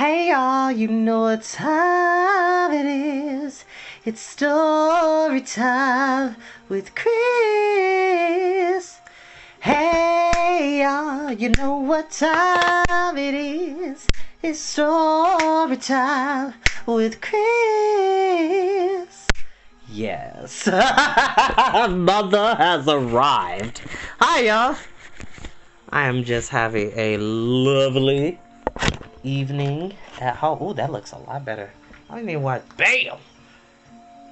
Hey y'all, you know what time it is. It's story time with Chris. Hey y'all, you know what time it is. It's story time with Chris. Yes. Mother has arrived. Hi y'all. I am just having a lovely evening at home. Oh, that looks a lot better. I don't even want. Bam!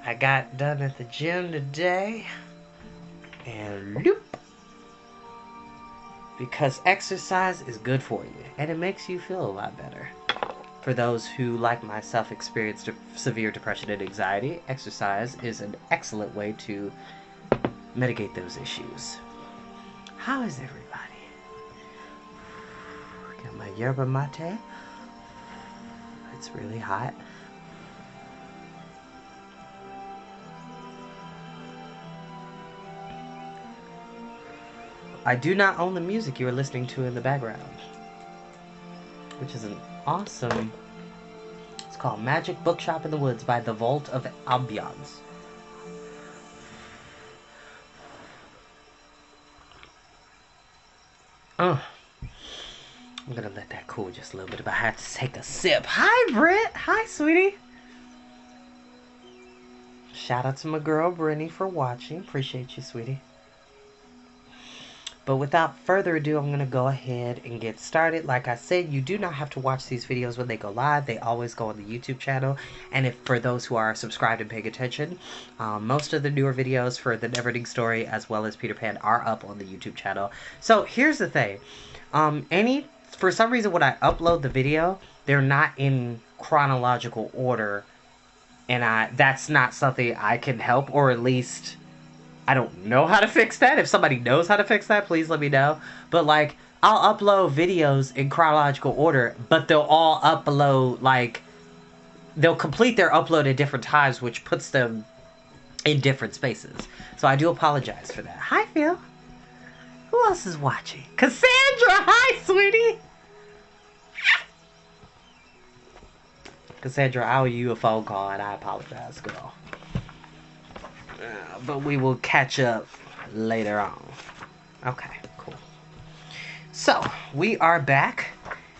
I got done at the gym today. And loop. Because exercise is good for you. And it makes you feel a lot better. For those who, like myself, experienced severe depression and anxiety, exercise is an excellent way to mitigate those issues. How is everybody? Got my yerba mate. It's really hot. I do not own the music you are listening to in the background, which is an awesome. It's called Magic Bookshop in the Woods by The Vault of Ambiance. I'm gonna let that cool just a little bit, but I have to take a sip. Hi, Britt. Hi, sweetie. Shout out to my girl, Brittany, for watching. Appreciate you, sweetie. But without further ado, I'm going to go ahead and get started. Like I said, you do not have to watch these videos when they go live. They always go on the YouTube channel. And if for those who are subscribed and paying attention, most of the newer videos for The Neverending Story as well as Peter Pan are up on the YouTube channel. So here's the thing. For some reason, when I upload the video, they're not in chronological order. And that's not something I can help, or at least I don't know how to fix that. If somebody knows how to fix that, please let me know. But, like, I'll upload videos in chronological order, but they'll all upload, like, they'll complete their upload at different times, which puts them in different spaces. So I do apologize for that. Hi, Phil. Who else is watching? Cassandra! Hi, sweetie! Cassandra, I owe you a phone call, and I apologize, girl. But we will catch up later on. Okay, cool. So, we are back.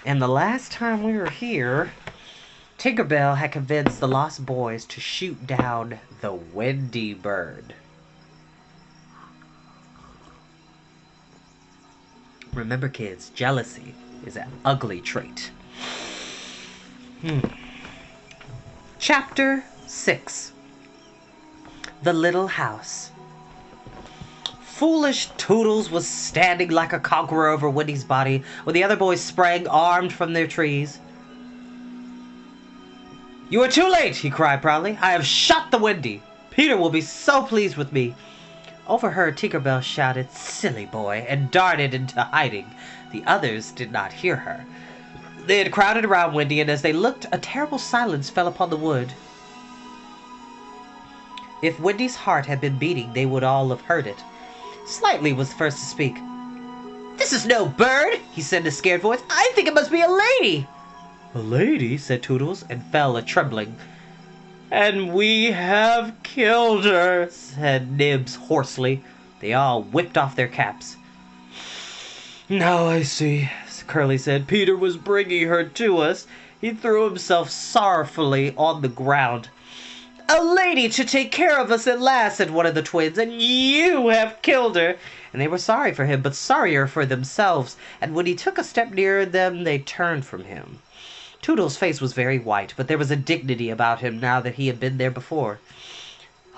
And the last time we were here, Tinkerbell had convinced the Lost Boys to shoot down the Wendy bird. Remember, kids, jealousy is an ugly trait. Chapter 6. The Little House. Foolish Toodles was standing like a conqueror over Wendy's body when the other boys sprang armed from their trees. "You are too late," he cried proudly. "I have shot the Wendy. Peter will be so pleased with me." Overheard, Tinkerbell shouted, "Silly boy," and darted into hiding. The others did not hear her. They had crowded around Wendy, and as they looked, a terrible silence fell upon the wood. If Wendy's heart had been beating, they would all have heard it. Slightly was the first to speak. "This is no bird," he said in a scared voice. "I think it must be a lady." "A lady?" said Toodles, and fell a-trembling. "And we have killed her," said Nibs hoarsely. They all whipped off their caps. "Now I see," Curly said. "Peter was bringing her to us." He threw himself sorrowfully on the ground. "A lady to take care of us at last," said one of the twins, "and you have killed her." And they were sorry for him, but sorrier for themselves, and when he took a step nearer them, they turned from him. Toodles' face was very white, but there was a dignity about him now that he had been there before.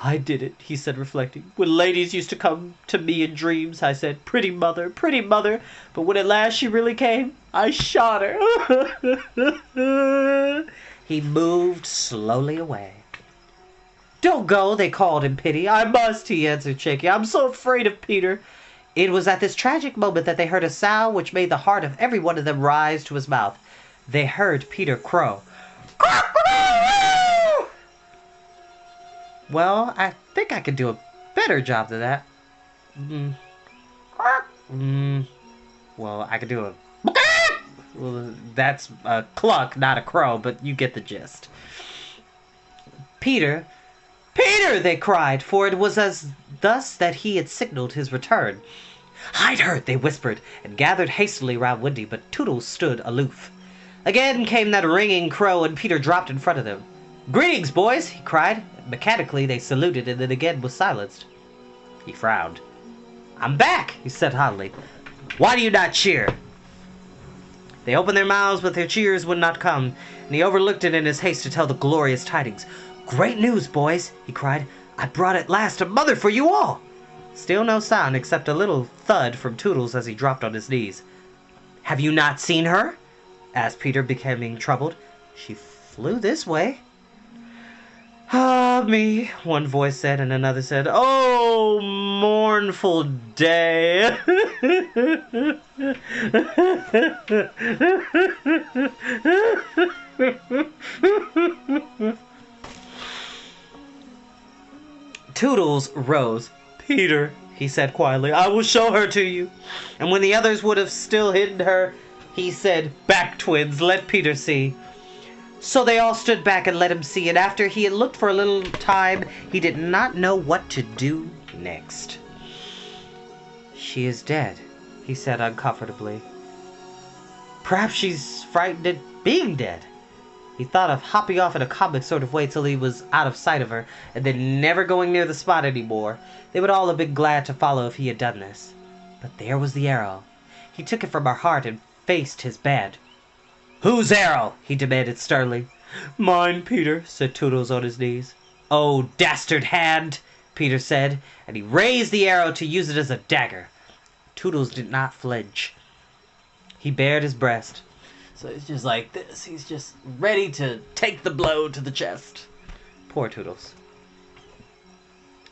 "I did it," he said, reflecting. "When ladies used to come to me in dreams, I said, 'Pretty mother, pretty mother,' but when at last she really came, I shot her." He moved slowly away. "Don't go," they called in pity. "I must," he answered, shaking. "I'm so afraid of Peter." It was at this tragic moment that they heard a sound which made the heart of every one of them rise to his mouth. They heard Peter crow. Well, I think I could do a better job than that. Well, I could do a Well, that's a cluck, not a crow, but you get the gist. Peter, Peter, they cried, for it was as thus that he had signaled his return. Hide her, they whispered, and gathered hastily round Wendy, but Toodles stood aloof. Again came that ringing crow, and Peter dropped in front of them. Greetings, boys, he cried. Mechanically they saluted, and then again was silenced. He frowned. I'm back, he said haughtily. Why do you not cheer? They opened their mouths, but their cheers would not come, and he overlooked it in his haste to tell the glorious tidings. Great news, boys, he cried. I brought at last a mother for you all. Still no sound except a little thud from Toodles as he dropped on his knees. Have you not seen her? Asked Peter, becoming troubled. She flew this way. Ah, me, one voice said, and another said, oh, mournful day. Toodles rose. Peter, he said quietly, I will show her to you. And when the others would have still hidden her, he said, back, twins, let Peter see. So they all stood back and let him see, and after he had looked for a little time, he did not know what to do next. She is dead, he said uncomfortably. Perhaps she's frightened at being dead. He thought of hopping off in a comic sort of way till he was out of sight of her, and then never going near the spot any more. They would all have been glad to follow if he had done this. But there was the arrow. He took it from her heart and faced his bed. Whose arrow? He demanded sternly. Mine, Peter, said Toodles on his knees. Oh, dastard hand, Peter said, and he raised the arrow to use it as a dagger. Toodles did not flinch. He bared his breast. So he's just like this. He's just ready to take the blow to the chest. Poor Toodles.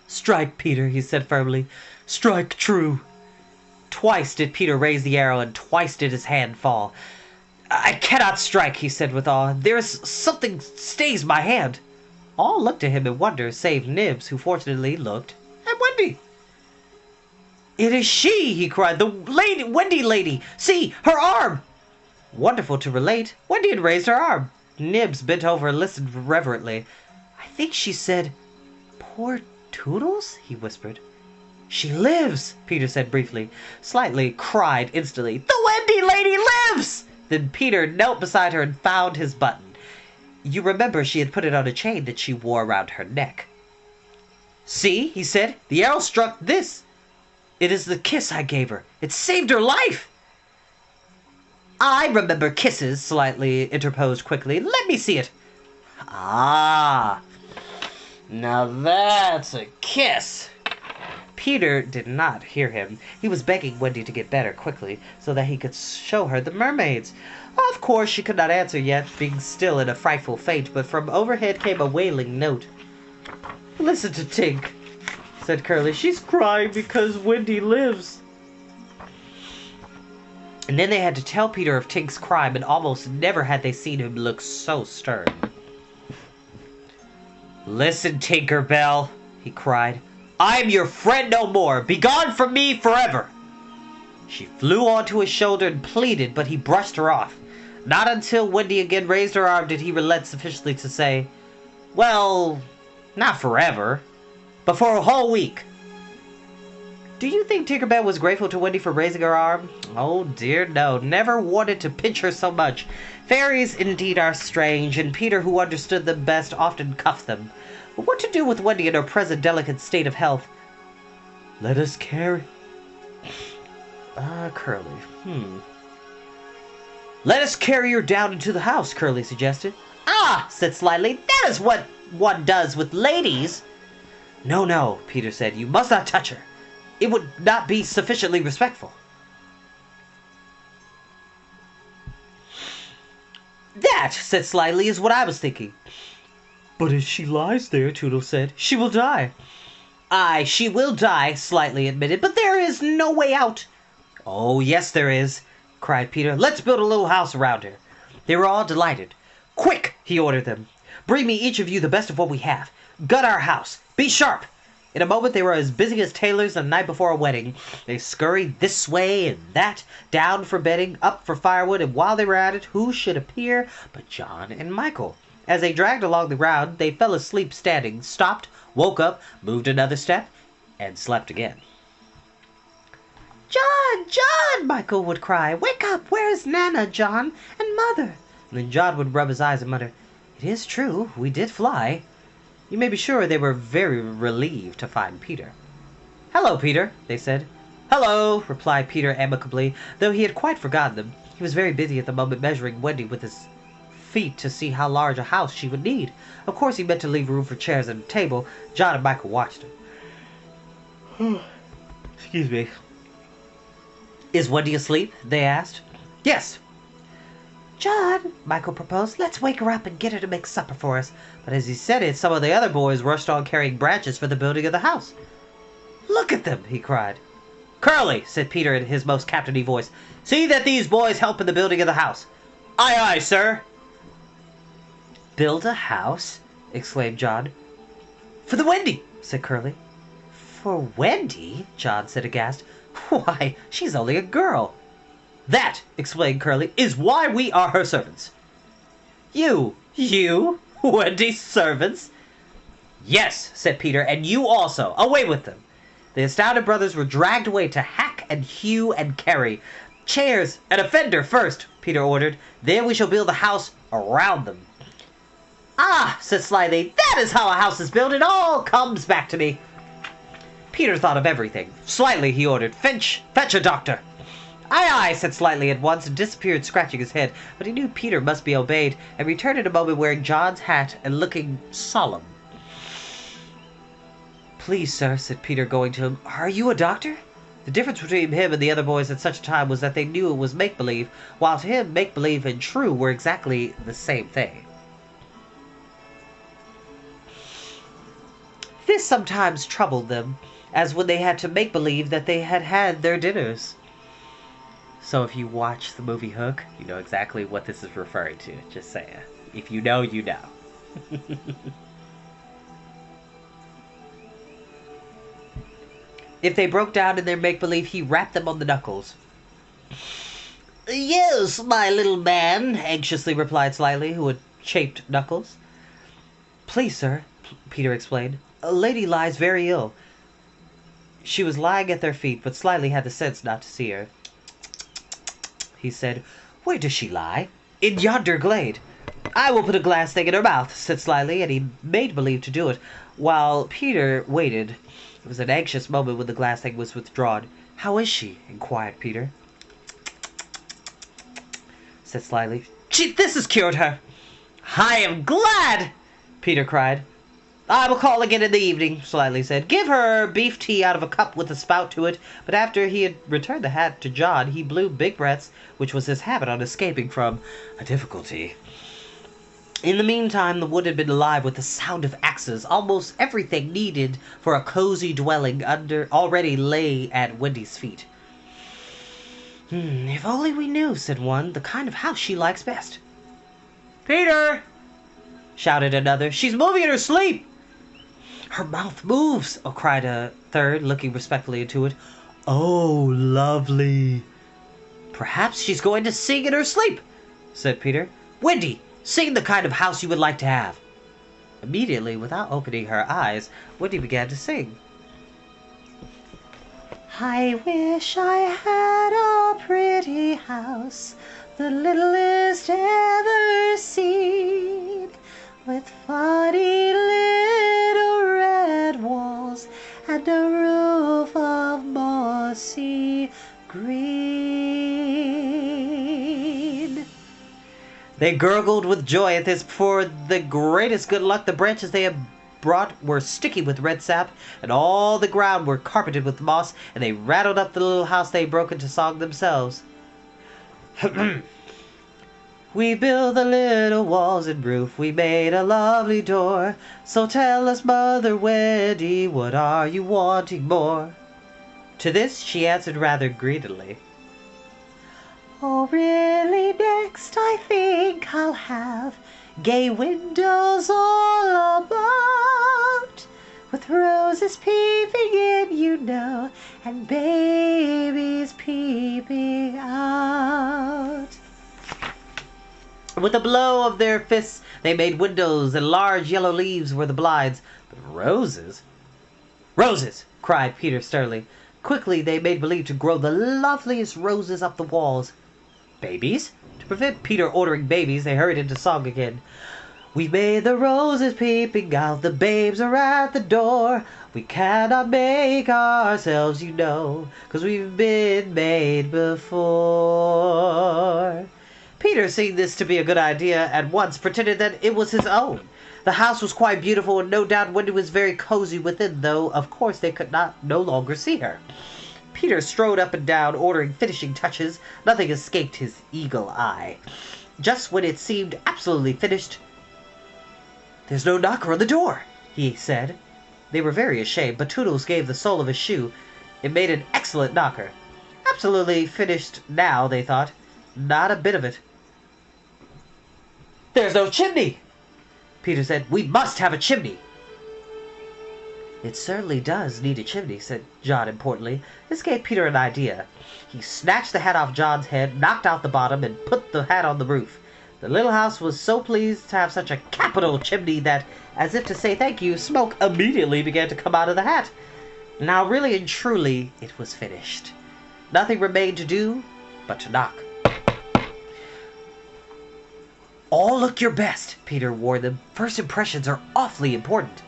Strike, Peter, he said firmly. Strike true. Twice did Peter raise the arrow, and twice did his hand fall. I cannot strike, he said with awe. There is something stays my hand. All looked at him in wonder, save Nibs, who fortunately looked at Wendy. It is she, he cried. The lady, Wendy lady. See, her arm. Wonderful to relate, Wendy had raised her arm. Nibs bent over and listened reverently. I think she said, poor Toodles, he whispered. She lives, Peter said briefly. Slightly cried instantly, the Wendy lady lives! Then Peter knelt beside her and found his button. You remember she had put it on a chain that she wore around her neck. See, he said, the arrow struck this. It is the kiss I gave her. It saved her life. I remember kisses, slightly interposed quickly. Let me see it. Ah, now that's a kiss. Peter did not hear him. He was begging Wendy to get better quickly, so that he could show her the mermaids. Of course, she could not answer yet, being still in a frightful faint, but from overhead came a wailing note. Listen to Tink, said Curly. She's crying because Wendy lives. And then they had to tell Peter of Tink's crime, and almost never had they seen him look so stern. Listen, Tinker Bell, he cried. I am your friend no more. Begone from me forever. She flew onto his shoulder and pleaded, but he brushed her off. Not until Wendy again raised her arm did he relent sufficiently to say, well, not forever, but for a whole week. Do you think Tinkerbell was grateful to Wendy for raising her arm? Oh dear no, never wanted to pinch her so much. Fairies indeed are strange, and Peter, who understood them best, often cuffed them. But what to do with Wendy in her present delicate state of health? Let us carry... Curly, Let us carry her down into the house, Curly suggested. Ah, said Slyly, that is what one does with ladies. No, no, Peter said, you must not touch her. It would not be sufficiently respectful. That, said Slyly, is what I was thinking. But if she lies there, Toodles said, she will die. Aye, she will die, Slyly admitted, but there is no way out. Oh, yes there is, cried Peter. Let's build a little house around her. They were all delighted. Quick, he ordered them. Bring me each of you the best of what we have. Gut our house. Be sharp. In a moment they were as busy as tailors the night before a wedding. They scurried this way and that, down for bedding, up for firewood, and while they were at it, who should appear but John and Michael? As they dragged along the ground, they fell asleep standing, stopped, woke up, moved another step, and slept again. "John! John!" Michael would cry. "Wake up! Where's Nana, John? And Mother?" And then John would rub his eyes and mutter, "It is true, we did fly." You may be sure they were very relieved to find Peter. "Hello, Peter," they said. "Hello," replied Peter amicably, though he had quite forgotten them. He was very busy at the moment measuring Wendy with his feet to see how large a house she would need. Of course he meant to leave room for chairs and a table. John and Michael watched him. Excuse me. "Is Wendy asleep?" they asked. "Yes." "John," Michael proposed, "let's wake her up and get her to make supper for us." But as he said it, some of the other boys rushed on carrying branches for the building of the house. "Look at them!" he cried. "Curly," said Peter in his most captainy voice, "see that these boys help in the building of the house." "Aye, aye, sir." "Build a house?" exclaimed John. "For the Wendy," said Curly. "For Wendy?" John said aghast. "Why, she's only a girl." "That," explained Curly, "is why we are her servants." You, Wendy's servants?" "Yes," said Peter, "and you also. Away with them." The astounded brothers were dragged away to hack and hew and carry. "Chairs and a fender first," Peter ordered. "Then we shall build the house around them." "Ah," said Slyly, "that is how a house is built. It all comes back to me." Peter thought of everything. Slightly, he ordered, "Fetch a doctor." "Aye, aye," said Slightly at once, and disappeared scratching his head. But he knew Peter must be obeyed, and returned in a moment wearing John's hat and looking solemn. "Please, sir," said Peter, going to him, "are you a doctor?" The difference between him and the other boys at such a time was that they knew it was make-believe, while to him make-believe and true were exactly the same thing. This sometimes troubled them, as when they had to make believe that they had had their dinners. So if you watch the movie Hook, you know exactly what this is referring to. Just saying. If you know, you know. If they broke down in their make-believe, he rapped them on the knuckles. "Yes, my little man," anxiously replied Slyly, who had chafed knuckles. "Please, sir," Peter explained, "a lady lies very ill." She was lying at their feet, but Slyly had the sense not to see her. He said, "Where does she lie?" "In yonder glade." "I will put a glass thing in her mouth," said Slyly, and he made believe to do it, while Peter waited. It was an anxious moment when the glass thing was withdrawn. "How is she?" inquired Peter. Said Slyly, "This has cured her." "I am glad!" Peter cried. "I will call again in the evening," Slyly said. "Give her beef tea out of a cup with a spout to it." But after he had returned the hat to John, he blew big breaths, which was his habit on escaping from a difficulty. In the meantime, the wood had been alive with the sound of axes. Almost everything needed for a cozy dwelling already lay at Wendy's feet. If only we knew," said one, "the kind of house she likes best." "Peter!" shouted another. "She's moving in her sleep." "Her mouth moves," cried a third, looking respectfully into it. "Oh, lovely." "Perhaps she's going to sing in her sleep," said Peter. "Wendy, sing the kind of house you would like to have." Immediately, without opening her eyes, Wendy began to sing. "I wish I had a pretty house, the littlest ever seen, with funny little red walls and a roof of mossy green." They gurgled with joy at this, for the greatest good luck the branches they had brought were sticky with red sap, and all the ground were carpeted with moss, and they rattled up the little house they broke into song themselves. "We built the little walls and roof, we made a lovely door, so tell us, Mother Wendy, what are you wanting more?" To this she answered rather greedily, "Oh, really, next I think I'll have gay windows all about, with roses roses peeping in, you know, and babies peeping out. With a blow of their fists, they made windows, and large yellow leaves were the blinds. But roses? Roses! Cried Peter sternly. Quickly they made believe to grow the loveliest roses up the walls. Babies? To prevent Peter ordering babies, they hurried into song again. We've made the roses peeping out, the babes are at the door. We cannot make ourselves, you know, 'cause we've been made before. Peter, seeing this to be a good idea, at once pretended that it was his own. The house was quite beautiful, and no doubt Wendy was very cozy within, though of course they could no longer see her. Peter strode up and down, ordering finishing touches. Nothing escaped his eagle eye. Just when it seemed absolutely finished, "There's no knocker on the door," he said. They were very ashamed, but Toodles gave the sole of his shoe. It made an excellent knocker. Absolutely finished now, they thought. Not a bit of it. "There's no chimney," Peter said. "We must have a chimney." "It certainly does need a chimney," said John importantly. This gave Peter an idea. He snatched the hat off John's head, knocked out the bottom, and put the hat on the roof. The little house was so pleased to have such a capital chimney that, as if to say thank you, smoke immediately began to come out of the hat. Now really and truly it was finished. Nothing remained to do but to knock. "All look your best," Peter warned them. "First impressions are awfully important."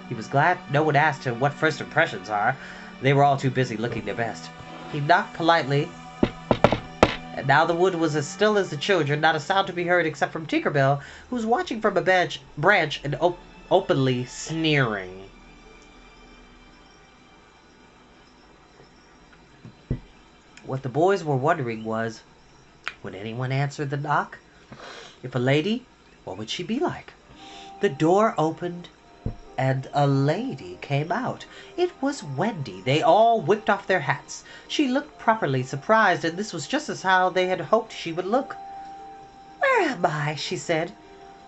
He was glad no one asked him what first impressions are. They were all too busy looking their best. He knocked politely, and now the wood was as still as the children, not a sound to be heard except from Tinker Bell, who was watching from a branch and openly sneering. What the boys were wondering was, would anyone answer the knock? If a lady, what would she be like? The door opened, and a lady came out. It was Wendy. They all whipped off their hats. She looked properly surprised, and this was just as how they had hoped she would look. "Where am I?" she said.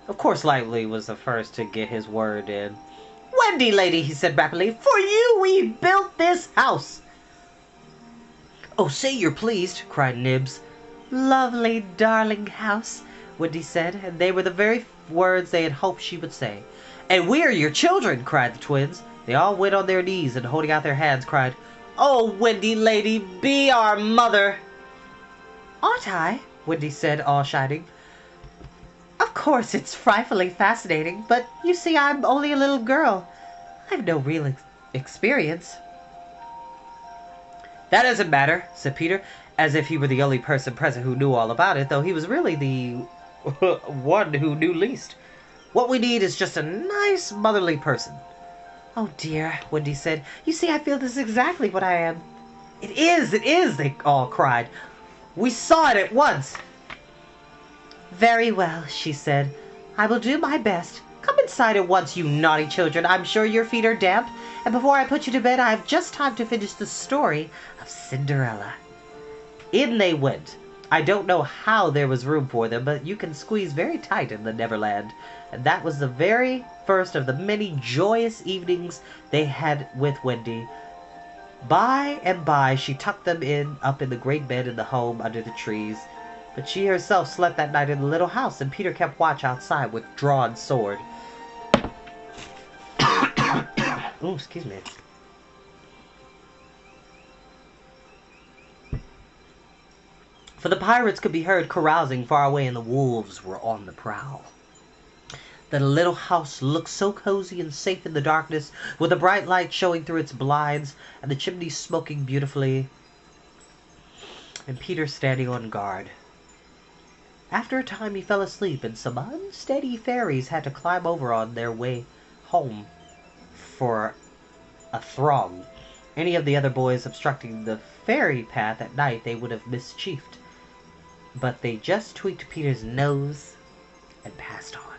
Of course Lively was the first to get his word in. "Wendy, lady," he said rapidly, "for you we built this house." "Oh, say you're pleased," cried Nibs. "Lovely, darling house," Wendy said, and they were the very words they had hoped she would say. "And we are your children," cried the twins. They all went on their knees and, holding out their hands, cried, "Oh, Wendy, lady, be our mother." "Aren't I?" Wendy said, all shining. "Of course, it's frightfully fascinating, but you see I'm only a little girl. I've no real experience." "That doesn't matter," said Peter, as if he were the only person present who knew all about it, though he was really the one who knew least. "What we need is just a nice motherly person." "Oh dear," Wendy said. "You see, I feel this is exactly what I am." It is, they all cried. "We saw it at once." "Very well," she said. "I will do my best. Come inside at once, you naughty children. I'm sure your feet are damp, and before I put you to bed, I have just time to finish the story of Cinderella." In they went. I don't know how there was room for them, but you can squeeze very tight in the Neverland, and that was the very first of the many joyous evenings they had with Wendy. By and by she tucked them up in the great bed in the home under the trees, but she herself slept that night in the little house, and Peter kept watch outside with drawn sword. Oh, excuse me. For the pirates could be heard carousing far away, and the wolves were on the prowl. The little house looked so cozy and safe in the darkness, with a bright light showing through its blinds, and the chimney smoking beautifully, and Peter standing on guard. After a time he fell asleep, and some unsteady fairies had to climb over on their way home for a throng. Any of the other boys obstructing the fairy path at night they would have mischiefed, but they just tweaked Peter's nose and passed on.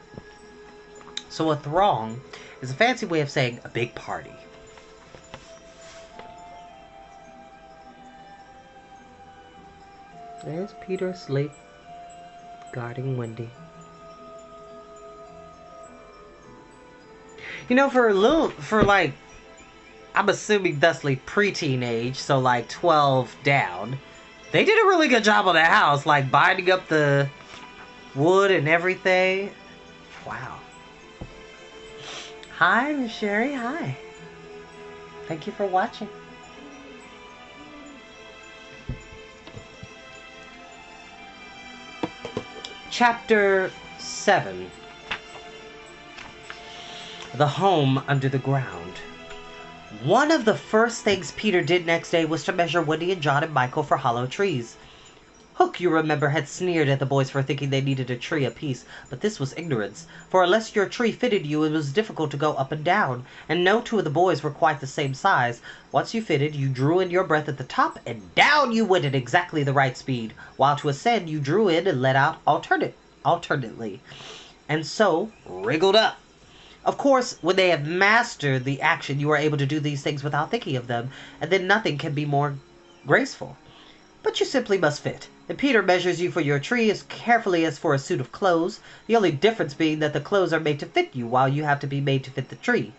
So a throng is a fancy way of saying a big party. There's Peter asleep, guarding Wendy. You know, for like I'm assuming thusly preteen age, so like 12 down. They did a really good job on that house, like binding up the wood and everything. Wow. Hi, Miss Sherry. Hi. Thank you for watching. Chapter 7. The Home Under the Ground. One of the first things Peter did next day was to measure Wendy and John and Michael for hollow trees. Hook, you remember, had sneered at the boys for thinking they needed a tree apiece, but this was ignorance, for unless your tree fitted you, it was difficult to go up and down, and no two of the boys were quite the same size. Once you fitted, you drew in your breath at the top, and down you went at exactly the right speed, while to ascend you drew in and let out alternately, and so wriggled up. Of course, when they have mastered the action, you are able to do these things without thinking of them, and then nothing can be more graceful. But you simply must fit, and Peter measures you for your tree as carefully as for a suit of clothes, the only difference being that the clothes are made to fit you, while you have to be made to fit the tree.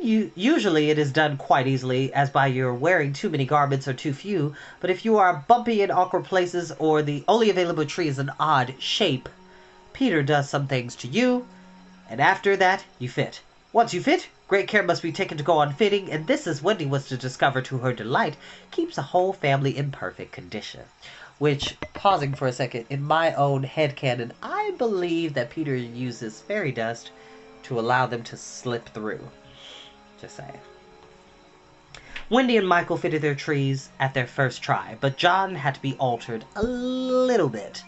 Usually it is done quite easily, as by your wearing too many garments or too few, but if you are bumpy in awkward places, or the only available tree is an odd shape, Peter does some things to you, and after that you fit. Once you fit, great care must be taken to go on fitting, and this, as Wendy was to discover to her delight, keeps a whole family in perfect condition. Which, pausing for a second, in my own headcanon, I believe that Peter uses fairy dust to allow them to slip through. Just saying. Wendy and Michael fitted their trees at their first try, but John had to be altered a little bit.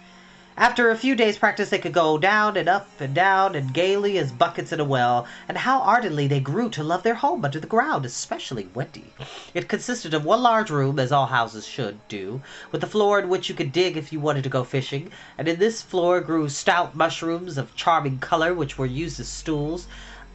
After a few days' practice, they could go down and down and gaily as buckets in a well, and how ardently they grew to love their home under the ground, especially Wendy. It consisted of one large room, as all houses should do, with a floor in which you could dig if you wanted to go fishing, and in this floor grew stout mushrooms of charming color, which were used as stools.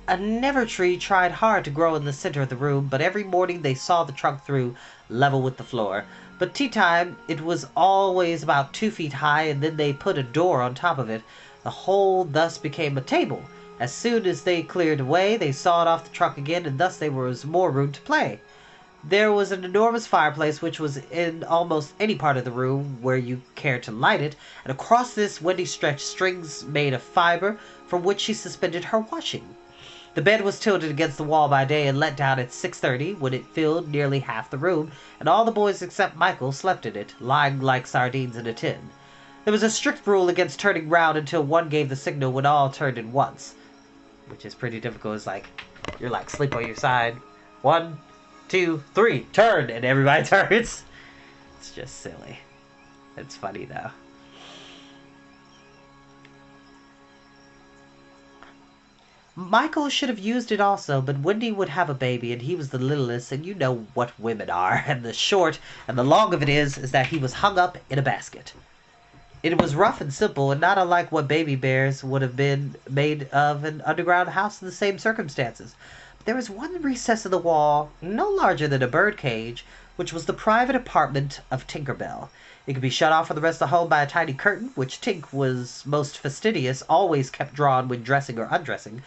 A never tree tried hard to grow in the center of the room, but every morning they saw the trunk through, level with the floor. But tea time, it was always about 2 feet high, and then they put a door on top of it. The whole thus became a table. As soon as they cleared away, they sawed off the trunk again, and thus there was more room to play. There was an enormous fireplace, which was in almost any part of the room where you cared to light it, and across this Wendy stretched strings made of fiber, from which she suspended her washing. The bed was tilted against the wall by day and let down at 6:30, when it filled nearly half the room, and all the boys except Michael slept in it, lying like sardines in a tin. There was a strict rule against turning round until one gave the signal, when all turned at once, which is pretty difficult. It's like, you're like, sleep on your side. 1, 2, 3, turn, and everybody turns. It's just silly. It's funny, though. Michael should have used it also, but Wendy would have a baby, and he was the littlest, and you know what women are, and the short and the long of it is that he was hung up in a basket. It was rough and simple, and not unlike what baby bears would have been made of an underground house in the same circumstances. But there was one recess of the wall, no larger than a bird cage, which was the private apartment of Tinker Bell. It could be shut off from the rest of the home by a tiny curtain, which Tink was most fastidious, always kept drawn when dressing or undressing.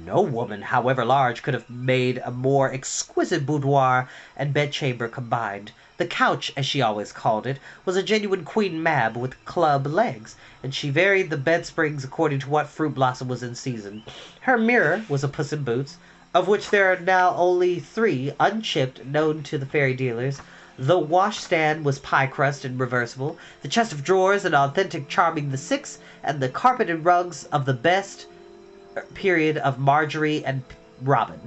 No woman, however large, could have made a more exquisite boudoir and bedchamber combined. The couch, as she always called it, was a genuine Queen Mab with club legs, and she varied the bed springs according to what fruit blossom was in season. Her mirror was a Puss in Boots, of which there are now only 3 unchipped, known to the fairy dealers. The washstand was pie crust and reversible, the chest of drawers an authentic Charming the Sixth, and the carpet and rugs of the best period of Marjorie and Robin.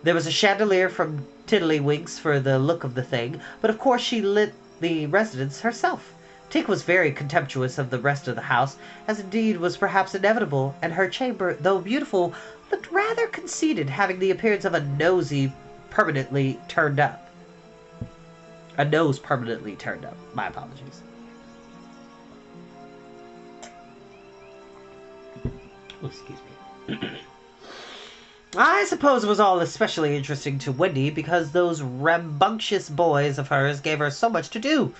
There was a chandelier from Tiddlywinks for the look of the thing, but of course she lit the residence herself. Tink was very contemptuous of the rest of the house, as indeed was perhaps inevitable, and her chamber, though beautiful, looked rather conceited, having the appearance of a nosy permanently turned up. A nose permanently turned up. My apologies. Oh, excuse me. I suppose it was all especially interesting to Wendy because those rambunctious boys of hers gave her so much to do.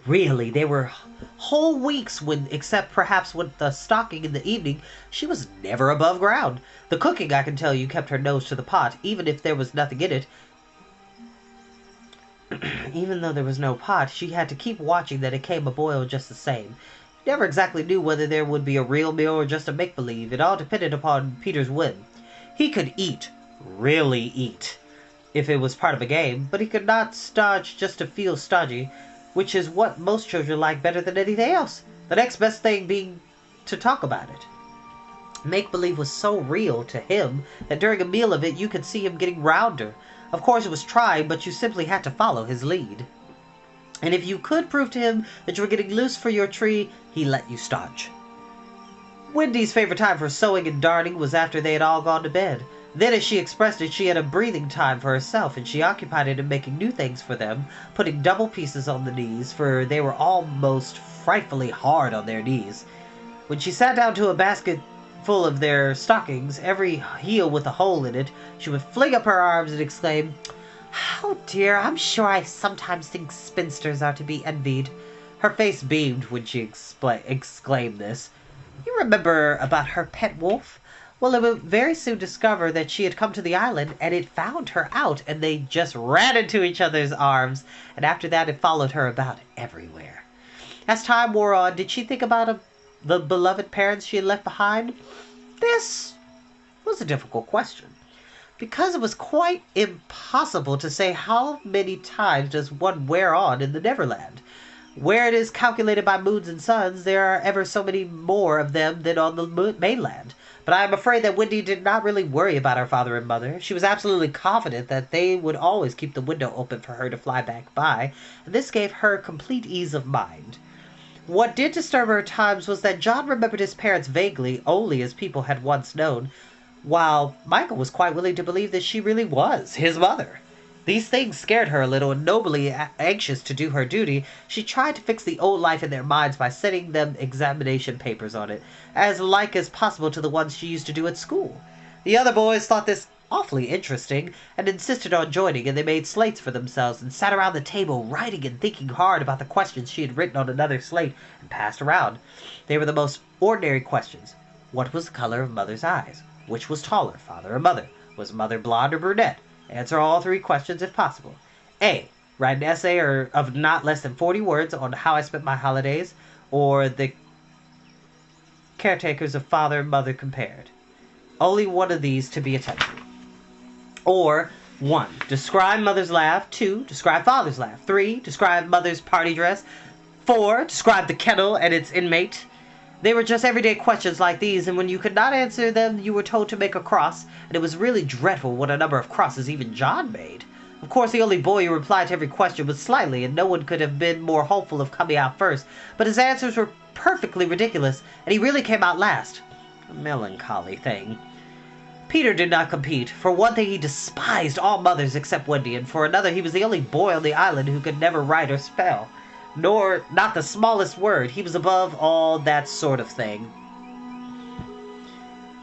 Really, there were whole weeks when, except perhaps with the stocking in the evening, she was never above ground. The cooking, I can tell you, kept her nose to the pot, even if there was nothing in it. Even though there was no pot, she had to keep watching that it came a boil just the same. You never exactly knew whether there would be a real meal or just a make-believe. It all depended upon Peter's whim. He could eat, really eat, if it was part of a game, but he could not stodge just to feel stodgy, which is what most children like better than anything else. The next best thing being to talk about it. Make-believe was so real to him that during a meal of it you could see him getting rounder. Of course it was trying, but you simply had to follow his lead. And if you could prove to him that you were getting loose for your tree, he let you stodge. Wendy's favorite time for sewing and darning was after they had all gone to bed. Then, as she expressed it, she had a breathing time for herself, and she occupied it in making new things for them, putting double pieces on the knees, for they were almost frightfully hard on their knees. When she sat down to a basket full of their stockings, every heel with a hole in it, she would fling up her arms and exclaim, "Oh dear, I'm sure I sometimes think spinsters are to be envied." Her face beamed when she exclaimed this. "You remember about her pet wolf? Well, it would very soon discover that she had come to the island, and it found her out, and they just ran into each other's arms, and after that it followed her about everywhere." As time wore on, did she think about the beloved parents she had left behind? This was a difficult question, because it was quite impossible to say how many times does one wear on in the Neverland. Where it is calculated by moons and suns, there are ever so many more of them than on the mainland. But I am afraid that Wendy did not really worry about her father and mother. She was absolutely confident that they would always keep the window open for her to fly back by, and this gave her complete ease of mind. What did disturb her at times was that John remembered his parents vaguely, only as people had once known, while Michael was quite willing to believe that she really was his mother. These things scared her a little, and nobly anxious to do her duty, she tried to fix the old life in their minds by sending them examination papers on it, as like as possible to the ones she used to do at school. The other boys thought this awfully interesting, and insisted on joining, and they made slates for themselves, and sat around the table writing and thinking hard about the questions she had written on another slate and passed around. They were the most ordinary questions. What was the color of Mother's eyes? Which was taller, father or mother? Was Mother blonde or brunette? Answer all three questions if possible. A. Write an essay of not less than 40 words on how I spent my holidays, or the caretakers of father and mother compared. Only one of these to be attempted. Or 1. Describe mother's laugh. 2. Describe father's laugh. 3. Describe mother's party dress. 4. Describe the kennel and its inmate. They were just everyday questions like these, and when you could not answer them, you were told to make a cross, and it was really dreadful what a number of crosses even John made. Of course, the only boy who replied to every question was slightly, and no one could have been more hopeful of coming out first, but his answers were perfectly ridiculous, and he really came out last. A melancholy thing. Peter did not compete. For one thing, he despised all mothers except Wendy, and for another, he was the only boy on the island who could never write or spell. Nor not the smallest word. He was above all that sort of thing.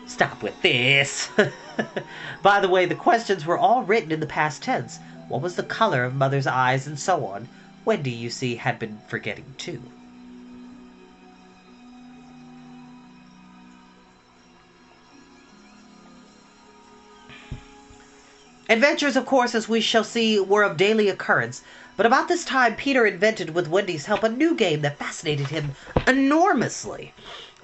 Stop with this. By the way, the questions were all written in the past tense. What was the color of Mother's eyes, and so on. Wendy, you see, had been forgetting too. Adventures, of course, as we shall see, were of daily occurrence. But about this time, Peter invented, with Wendy's help, a new game that fascinated him enormously,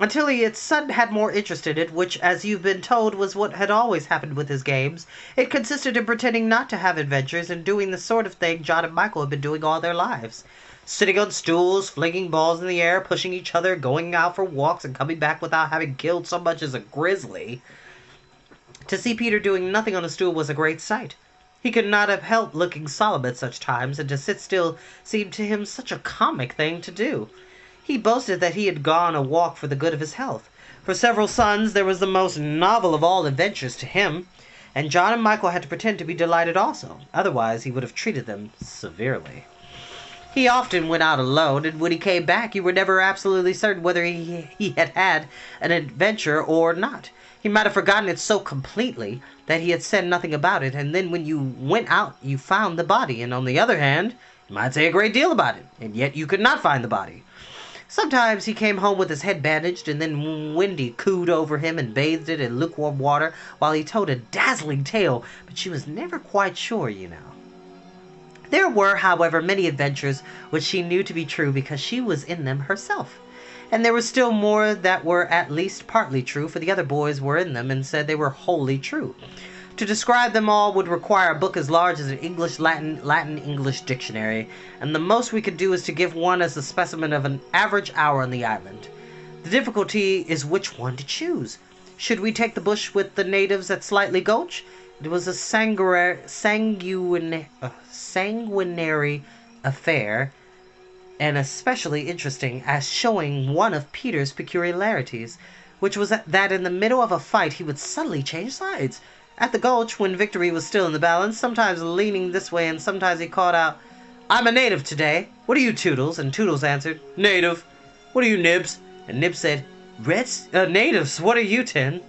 until he suddenly had more interest in it, which, as you've been told, was what had always happened with his games. It consisted in pretending not to have adventures and doing the sort of thing John and Michael had been doing all their lives. Sitting on stools, flinging balls in the air, pushing each other, going out for walks, and coming back without having killed so much as a grizzly. To see Peter doing nothing on a stool was a great sight. He could not have helped looking solemn at such times, and to sit still seemed to him such a comic thing to do. He boasted that he had gone a walk for the good of his health. For several suns there was the most novel of all adventures to him, and John and Michael had to pretend to be delighted also, otherwise he would have treated them severely. He often went out alone, and when he came back you were never absolutely certain whether he had had an adventure or not. He might have forgotten it so completely that he had said nothing about it, and then when you went out you found the body, and on the other hand, You might say a great deal about it, and yet you could not find the body. Sometimes he came home with his head bandaged, and then Wendy cooed over him and bathed it in lukewarm water while he told a dazzling tale, but she was never quite sure, you know. There were, however, many adventures which she knew to be true because she was in them herself. And there were still more that were at least partly true, for the other boys were in them and said they were wholly true. To describe them all would require a book as large as an Latin-English dictionary, and the most we could do is to give one as a specimen of an average hour on the island. The difficulty is which one to choose. Should we take the bush with the natives at Slightly Gulch? It was a sanguinary affair, and especially interesting as showing one of Peter's peculiarities, which was that in the middle of a fight he would suddenly change sides. At the Gulch, when victory was still in the balance, sometimes leaning this way and sometimes he called out, "I'm a native today. What are you, Toodles?" And Toodles answered, "Native." "What are you, Nibs?" And Nibs said, "Natives. What are you, Twin?"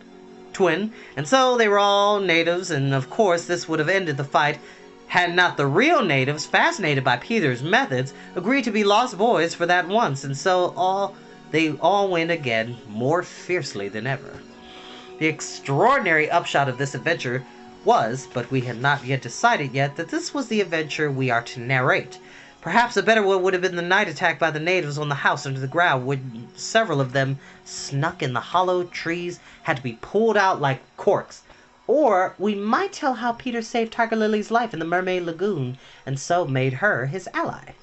And so they were all natives, and of course this would have ended the fight had not the real natives, fascinated by Peter's methods, agreed to be lost boys for that once, and so they all went again, more fiercely than ever. The extraordinary upshot of this adventure was, but we had not yet decided yet, that this was the adventure we are to narrate. Perhaps a better one would have been the night attack by the natives on the house under the ground, when several of them, snuck in the hollow trees, had to be pulled out like corks. Or we might tell how Peter saved Tiger Lily's life in the Mermaid Lagoon, and so made her his ally.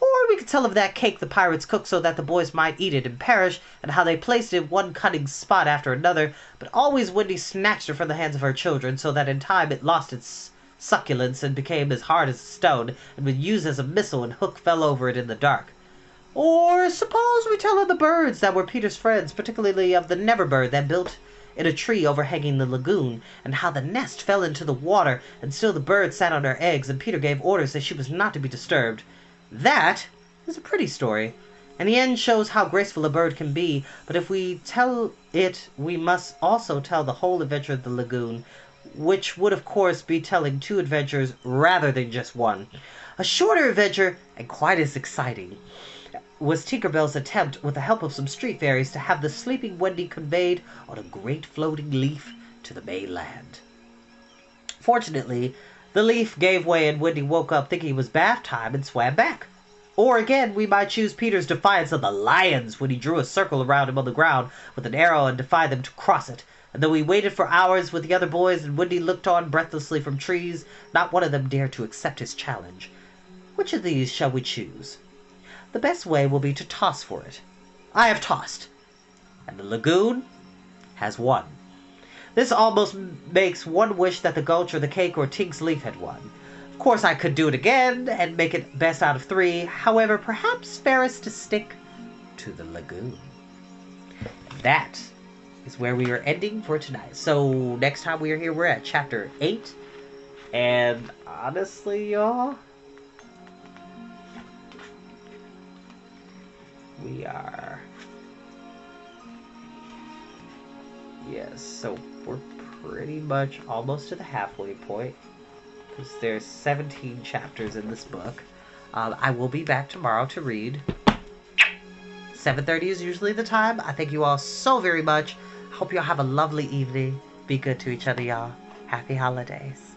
Or we could tell of that cake the pirates cooked so that the boys might eat it and perish, and how they placed it in one cunning spot after another, but always Wendy snatched it from the hands of her children, so that in time it lost its succulence and became as hard as a stone, and was used as a missile, and Hook fell over it in the dark. Or suppose we tell of the birds that were Peter's friends, particularly of the Never Bird that built in a tree overhanging the lagoon, and how the nest fell into the water, and still the bird sat on her eggs, and Peter gave orders that she was not to be disturbed. That is a pretty story, and the end shows how graceful a bird can be, but if we tell it, we must also tell the whole adventure of the lagoon, which would of course be telling two adventures rather than just one. A shorter adventure, and quite as exciting, was Tinker Bell's attempt, with the help of some street fairies, to have the sleeping Wendy conveyed on a great floating leaf to the mainland. Fortunately, the leaf gave way and Wendy woke up thinking it was bath time and swam back. Or again, we might choose Peter's defiance of the lions when he drew a circle around him on the ground with an arrow and defied them to cross it. And though we waited for hours with the other boys and Wendy looked on breathlessly from trees, not one of them dared to accept his challenge. Which of these shall we choose? The best way will be to toss for it. I have tossed, and the lagoon has won. This almost makes one wish that the Gulch or the cake or Tink's leaf had won. Of course I could do it again and make it best out of three. However, perhaps fairest to stick to the lagoon. That is where we are ending for tonight. So next time we are here, we're at chapter 8. And honestly, y'all, we are... Yes, so we're pretty much almost to the halfway point, because there's 17 chapters in this book. I will be back tomorrow to read. 7:30 is usually the time. I thank you all so very much. I hope y'all have a lovely evening. Be good to each other, y'all. Happy holidays.